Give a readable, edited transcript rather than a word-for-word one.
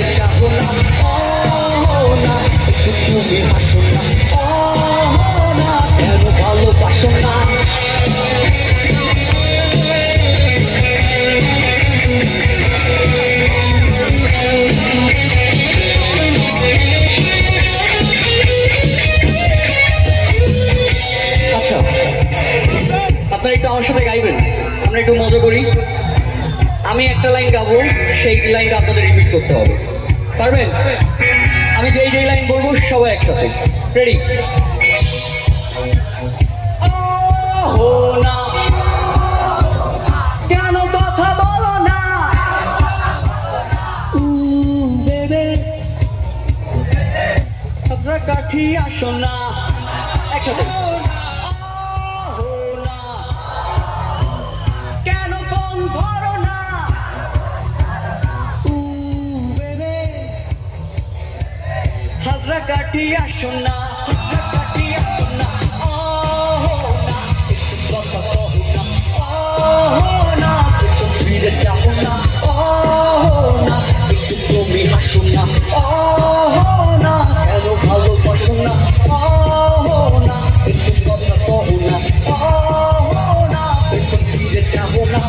ফিরে যাবো না, না একটু তুমি হাসো না, না কেন ভালোবাসো না। আচ্ছা, আপনারা একটু আমার সাথে গাইবেন, আমরা একটু মজা করি। আমি একটা লাইন গাবো, সেই লাইনটা আপনাদের রিপিট করতে হবে, পারবেন? আমি যেই যেই লাইন বলবো সবাই একসাথে, রেডি? না কেন কথা বলো না, দেবে কাঠি আসো না, একসাথে। কেন ফোন ধরো না, হাজরা কাঠি আসো না, হাজরা কাঠি আসো না, না একটু কথা কহো না, না একটু ফিরে যাবো না, না একটু তুমি হাসো না, না কেন ভালোবাসো না, না একটু কথা কহো না, না একটু ফিরে যাবো না।